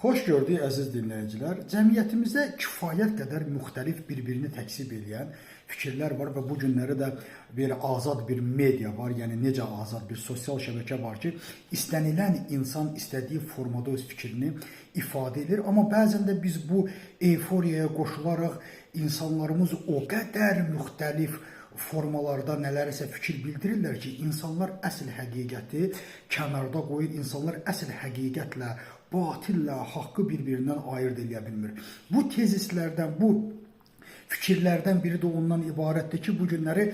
Xoş gördük əziz dinləyicilər. Cəmiyyətimizdə kifayət qədər müxtəlif bir-birini təksib edən fikirlər var və bu günləri də bir azad bir media var. Yəni necə azad bir sosial şəbəkə var ki, istənilən insan istədiyi formada öz fikrini ifadə edir. Amma bəzən də biz bu eyforiyaya qoşularaq insanlarımız o qədər müxtəlif formalarda nələrisə fikir bildirirlər ki, insanlar əsl həqiqəti kənarda qoyur, insanlar əsl həqiqətlə, batillə, haqqı bir-birindən ayırt edə bilmir. Bu tezislərdən, bu fikirlərdən biri də ondan ibarətdir ki, bu günləri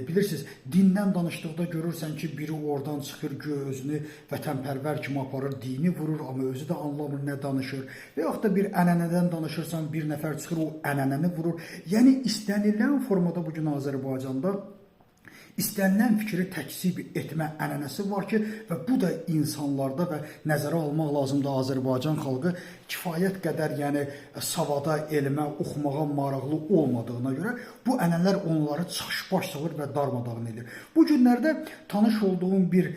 bilirsiniz, dindən danışdıqda görürsən ki, biri oradan çıxır, özünü vətənpərvər kimi aparır, dini vurur, amma özü də anlamır nə danışır. Və yaxud da bir ənənədən danışırsan, bir nəfər çıxır, o ənənəni vurur. Yəni, istənilən formada bu gün Azərbaycanda İstənilən fikri təksib etmə ənənəsi var ki, və bu da insanlarda və nəzərə almaq lazımdır Azərbaycan xalqı kifayət qədər, yəni savada, elmə, oxumağa maraqlı olmadığına görə bu ənənələr onları çaşbaş salır və darmadağın edir. Bu günlərdə tanış olduğum bir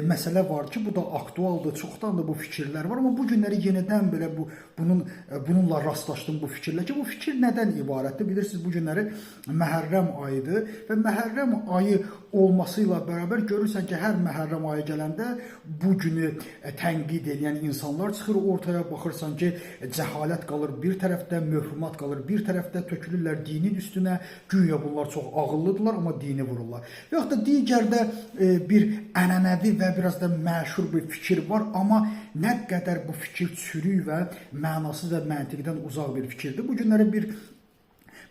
məsələ var ki, bu da aktualdır, çoxdan da bu fikirlər var, amma bu günləri yenidən belə bununla rastlaşdım bu fikirlə ki, bu fikir nədən ibarətdir? Bilirsiniz, bu günləri Məhərrəm ayıdır və Məhərrəm ayı olmasıyla bərabər görürsən ki, hər Məhərrəm ayı gələndə bu günü tənqid edən insanlar çıxır ortaya, baxırsan ki, cəhalət qalır bir tərəfdə, möhrumat qalır bir tərəfdə, tökülürlər dinin üstünə, güya bunlar çox ağıllıdırlar, amma dini vururlar. Və yaxud da digərdə bir ənənəvi və biraz da məşhur bir fikir var, amma nə qədər bu fikir çürük və mənasız və məntiqdən uzaq bir fikirdir. Bu günləri bir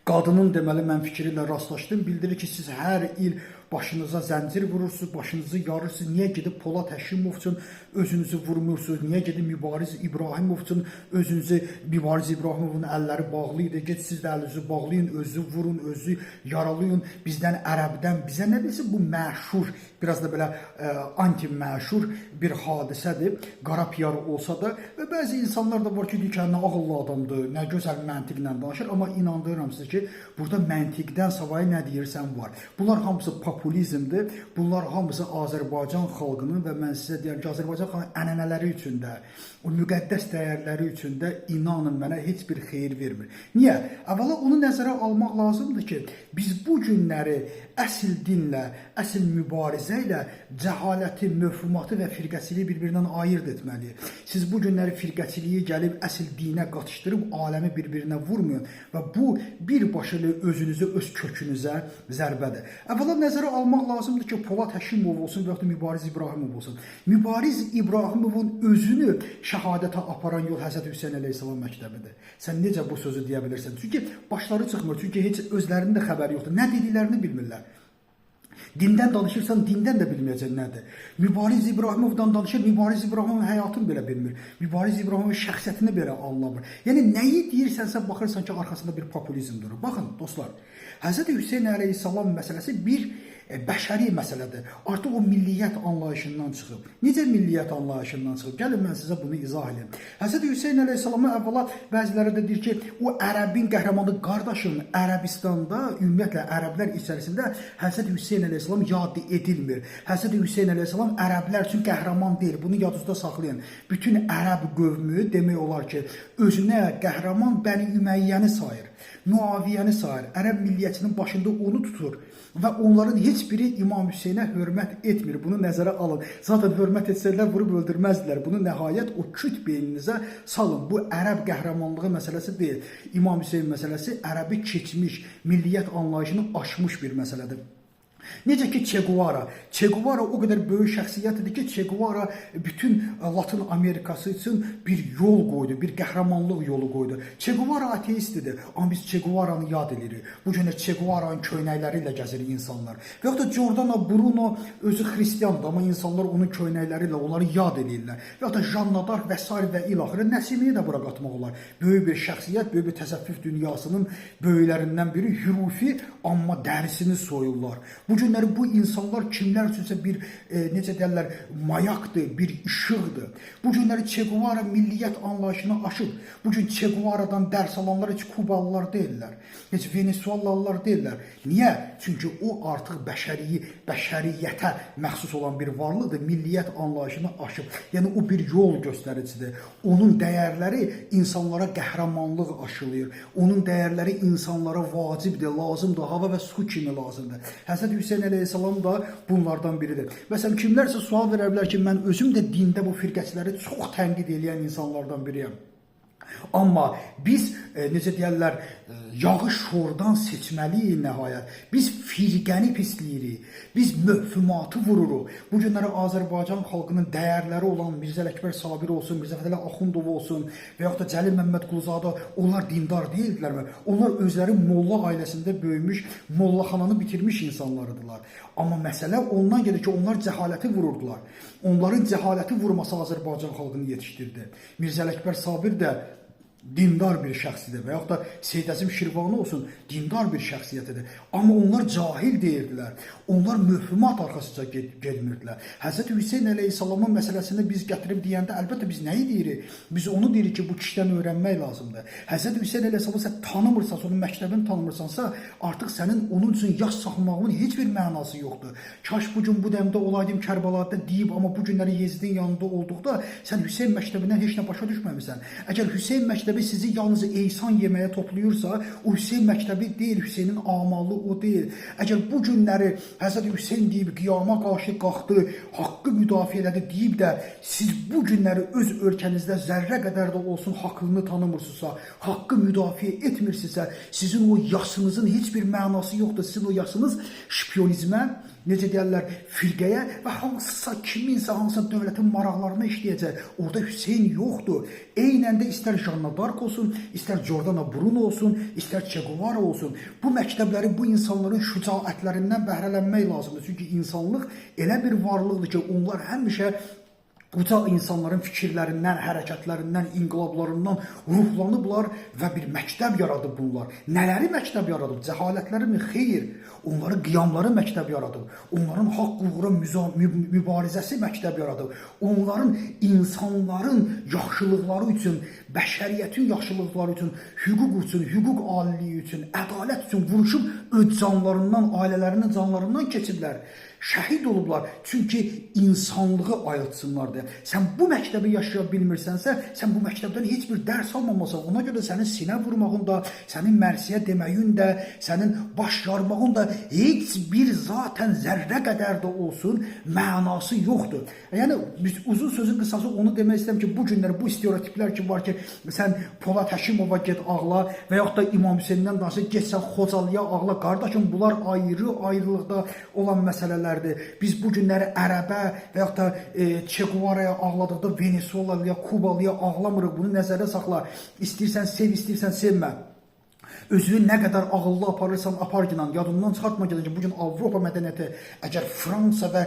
qadının deməli mən fikri ilə rastlaşdım, bildirir ki, siz hər il başınıza zəncir vurursunuz, başınızı yarırsınız, niyə gedib Polad Həşimov üçün özünüzü vurmursunuz, niyə gedib Mübariz İbrahimov üçün özünüzü, Mübariz İbrahimovun əlləri bağlıydı, get siz də əlinizi bağlayın, özünüzü vurun, özünüzü yaralayın, bizdən ərəbdən, bizə nə bilsin bu məşhur, biraz da belə anti-məşhur bir hadisədir, qara piyarı olsa da və bəzi insanlar da var ki, deyir ki, nə ağıllı adamdır, nə gözəl məntiqlə danışır, amma inandırıram sizə ki, burada məntiqdən savayı nə deyirsən var. Bunlar hamısı populizmdir. Bunlar hamısı Azərbaycan xalqının və mən sizə deyirəm ki, Azərbaycan xalqının ənənələri üçün də, o müqəddəs dəyərləri üçün də inanın mənə heç bir xeyir vermir. Niyə? Əvvəla onu nəzərə almaq lazımdır ki, biz bu günləri əsl dinlə, əsl mübarizə ilə cəhaləti, möhrumatı və firqəçiliyi bir-birindən ayırt etməliyik. Siz bu günləri firqəçiliyi gəlib əsl dinə qatışdırıb aləmi bir-birinə vurmayın və bu birbaşa özünüzü, öz kökünüzə zərbədir. Əvvəla nəzərə almaq lazımdır ki, Polad Həşimov olsun və yaxud da Mübariz İbrahimov olsun. Mübariz İbrahimovun özünü şəhadətə aparan yol Həzrəti Hüseyn əleyhissalam məktəbidir. Sən necə bu sözü deyə bilirsən? Çünki başları çıxmır, çünki heç özlərinin də xəbəri yoxdur. Nə dediklərini bilmirlər. Dindən danışırsan, dindən də bilməyəcək nədir. Mübariz İbrahimovdan danışır, Mübariz İbrahimovun həyatını belə bilmir. Mübariz İbrahimovun şəxsiyyətini belə anlamır. Yəni, nəyi deyirsənsə, baxırsan ki, arxasında bir populizm durur. Baxın, dostlar, Həzrəti Hüseyn əleyhissalam məsələsi bir bəşəri məsələdir. Artıq o milliyyət anlayışından çıxıb. Necə milliyyət anlayışından çıxıb? Gəlin, mən sizə bunu izah edeyim. Həzrəti Hüseyn əleyhissalama əvvəla bəziləri də deyir ki, o ərəbin qəhrəmanı qardaşım Ərəbistanda, ümumiyyətlə ərəblər içərisində Həzrəti Hüseyn əleyhissalam yad edilmir. Həzrəti Hüseyn əleyhissalam ərəblər üçün qəhrəman deyil. Bunu yadınızda saxlayın. Bütün ərəb qövmü demək olar ki, özünə qəhrəman Bəni Üməyyəni sayır. Muaviyyəni sayır, ərəb milliyyətinin başında onu tutur və onların heç biri İmam Hüseynə hörmət etmir. Bunu nəzərə alın. Zaten hörmət etsələr vurub öldürməzdilər. Bunu nəhayət o küt beyninizə salın. Bu ərəb qəhrəmanlığı məsələsi deyil. İmam Hüseyn məsələsi ərəbi keçmiş, milliyyət anlayışını aşmış bir məsələdir. Necə ki, Che Guevara. Che Guevara o qədər böyük şəxsiyyətdir ki, Che Guevara bütün Latın Amerikası üçün bir yol qoydu, bir qəhrəmanlıq yolu qoydu. Che Guevara ateistidir, amma biz Che Guevara'nı yad edirik. Bu günə Che Guevara'nın köynəkləri ilə gəzir insanlar. Və yaxud da Giordano Bruno özü xristiyandır, amma insanlar onun köynəkləri ilə onları yad edirlər. Və yaxud da Jeanne d'Arc və s. və ilaxırı Nəsimini də bura qatmaq olar. Böyük bir şəxsiyyət, böyük bir təsəvvüf dünyasının böyüklərindən biri, hürufi, amma dərisini soyurlar. Bu Bu günləri bu insanlar kimlər üçünsə bir necə deyirlər, mayaqdır, bir işıqdır. Bu günləri Che Guevara milliyyət anlayışını aşıb. Bu gün Che Guevara'dan dərs alanlar heç Kubalılar deyirlər, heç Venezuelalılar deyirlər. Niyə? Çünki o artıq bəşəriyyətə məxsus olan bir varlıqdır, milliyyət anlayışını aşıb. Yəni o bir yol göstəricidir. Onun dəyərləri insanlara qəhrəmanlıq aşılayır. Onun dəyərləri insanlara vacibdir, lazımdır, hava və su kimi lazımdır. Həzrət Hüseyn əleyhissalam da bunlardan biridir. Məsələn, kimlərsə sual verə bilər ki, mən özüm də dində bu firqəçiləri çox tənqid edən insanlardan biriyəm. Amma biz necə deyirlər, yağı şordan seçməliyik nəhayət. Biz firqəni pisləyirik. Biz möhfümatı vururuq. Bu günləri Azərbaycan xalqının dəyərləri olan Mirzə Ələkbər Sabir olsun, Mirzə Fətəli Axundov olsun və yaxud da Cəlil Məmmədquluzadə, onlar dindar deyildilərmi? Onlar özləri molla ailəsində böyümüş, mollaxananı bitirmiş insanlardılar. Amma məsələ ondan gedir ki, onlar cəhaləti vururdular. Onların cəhaləti vurması Azərbaycan xalqını yetişdirdi. Mirzə Ələkbər Sabir də dindar bir şəxsidir və yaxud da Seyyid Əzim Şirvani olsun, dindar bir şəxsiyyətidir. Amma onlar cahil deyirdilər. Onlar möhfümat arxasıca gedmirdilər. Həzrət Hüseyn əleyhissalamın məsələsini biz gətirib deyəndə, əlbəttə biz nəyi deyirik? Biz onu deyirik ki, bu kişidən öyrənmək lazımdır. Həzrət Hüseyn əleyhissalamı sən tanımırsansa, onun məktəbini tanımırsansa, artıq sənin onun üçün yaş saxlamağın heç bir mənası yoxdur. Kaş bu gün bu dəmdə olaydım Kərbalada deyib, amma bu günləri Yezidin yanında olduqda sən Hüseyn məktəbindən heç nə başa düşməmisən. Əgər Hüseyn məktəbi sizi yalnız eysan yeməyə toplayırsa, o Hüseyn məktəbi deyil, Hüseynin amalı o deyil. Əgər bu günləri Həzrət Hüseyn deyib, qiyama qarşı qalxdı, haqqı müdafiə elədi deyib də, siz bu günləri öz ölkənizdə zərrə qədər də olsun haqqını tanımırsınızsa, haqqı müdafiə etmirsinizsə, sizin o yasınızın heç bir mənası yoxdur. Sizin o yasınız şpiyonizmə, necə deyərlər, firqəyə və hansısa kiminsə, hansısa dövlətin maraqlarına işləyəcək. Orada Hüseyn yoxdur. Eynən də istər Janna Dark olsun, istər Jordana Bruno olsun, istər Che Guevara olsun. Bu məktəbləri, bu insanların şücaətlərindən bəhrələnmək lazımdır. Çünki insanlıq elə bir varlıqdır ki, onlar həmişə uca insanların fikirlərindən, hərəkətlərindən, inqilablarından ruhlanıblar və bir məktəb yaradıb bunlar. Nələri məktəb yaradıb? Cəhalətləri mi? Xeyr. Onların qiyamları məktəb yaradıb. Onların haqq uğruna mübarizəsi məktəb yaradıb. Onların insanların yaxşılıqları üçün, bəşəriyyətin yaxşılıqları üçün, hüquq üçün, hüquq aliliyi üçün, ədalət üçün vuruşub öz canlarından, ailələrinin canlarından keçiblər. Şəhid olublar. Çünki insanlığı ayıltsınlar deyə. Sən bu məktəbi yaşaya bilmirsənsə, sən bu məktəbdən heç bir dərs almamasan, ona görə sənin sinə vurmağın da, sənin mərsiyə deməyin də, sənin baş yarmağın da heç bir zaten zərrə qədər də olsun mənası yoxdur. Yəni, biz uzun sözün qısası onu demək istəyirəm ki, bu günlər bu stereotiplər ki var ki, sən Polad Həşimova get ağla və yaxud da İmam Hüseyndən danışır, get sən Xocalıya ağla. Qardaşım, bunlar ayrı-ayrılıqda olan məsələlər. Biz bu günləri ərəbə və yaxud da Che Guevara'ya ağladıqda Venezuelalıya, Kubalıya ağlamırıq. Bunu nəzərdə saxla. İstəyirsən sev, istəyirsən sevmə. Özünü nə qədər ağıllı aparırsan, apar ginan. Yadından çıxartma ki, bugün Avropa mədəniyyəti əgər Fransa və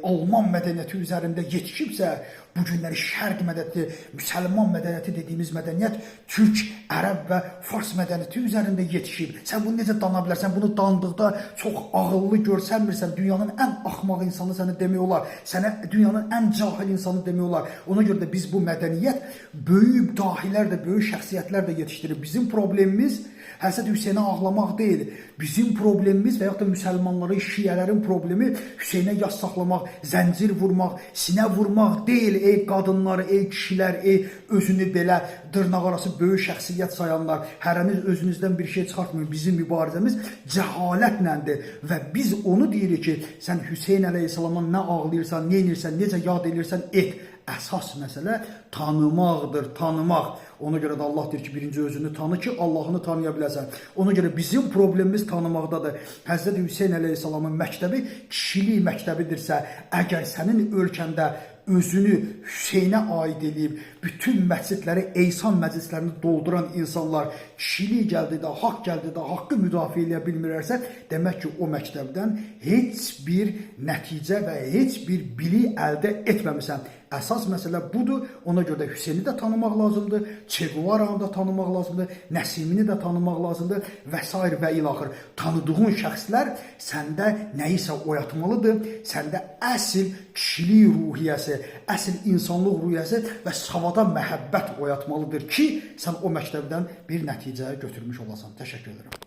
Alman mədəniyyəti üzərində yetişibsə, bu günləri şərq mədəniyyəti, müsəlman mədəniyyəti dediyimiz mədəniyyət türk, ərəb və fars mədəniyyəti üzərində yetişib. Sən bunu necə dana bilərsən? Bunu dandıqda çox ağıllı görsənmirsən. Dünyanın ən axmaq insanı səni demək olar. Sənə dünyanın ən cahil insanı demək olar. Ona görə də biz bu mədəniyyət böyük dahilər də, böyük şəxsiyyətlər də yetişdirir. Bizim problemimiz Həzrət Hüseynə ağlamaq deyil. Bizim problemimiz və yaxud da müsəlmanların, şiələrin problemi Hüseynə yas saxlamaq, zəncir vurmaq, sinə vurmaq deyil. Ey qadınlar, ey kişilər, ey özünü belə dırnaq arası böyük şəxsiyyət sayanlar, hərəniz özünüzdən bir şey çıxartmayın. Bizim mübarizəmiz cəhalətlədir və biz onu deyirik ki, sən Hüseyn əleyhissalama nə ağlayırsan, nə edirsən, necə yad edirsən, et. Əsas məsələ tanımaqdır, tanımaq. Ona görə də Allah deyir ki, birinci özünü tanı ki, Allahını tanıya biləsən. Ona görə bizim problemimiz tanımaqdadır. Həzrət Hüseyn əleyhissalamın məktəbi kişilik məktəbidirsə, əgər sənin ölkəndə özünü Hüseynə aid edib, bütün məscidləri, eysan məclislərini dolduran insanlar kişilik gəldi də, haqq gəldi də, haqqı müdafiə edə bilmirlərsə, demək ki, o məktəbdən heç bir nəticə və heç bir bilik əldə etməmisən. Əsas məsələ budur. Ona görə də Hüseyni də tanımaq lazımdır, Che Guevara'nı da tanımaq lazımdır, Nəsimini də tanımaq lazımdır və s. və ilaxır. Tanıdığın şəxslər səndə nəyisə oyatmalıdır. Səndə əsl kişilik ruhiyyəsi, əsl insanlıq ruhiyyəsi və savada məhəbbət oyatmalıdır ki, sən o məktəbdən bir nəticə götürmüş olasan. Təşəkkür edirəm.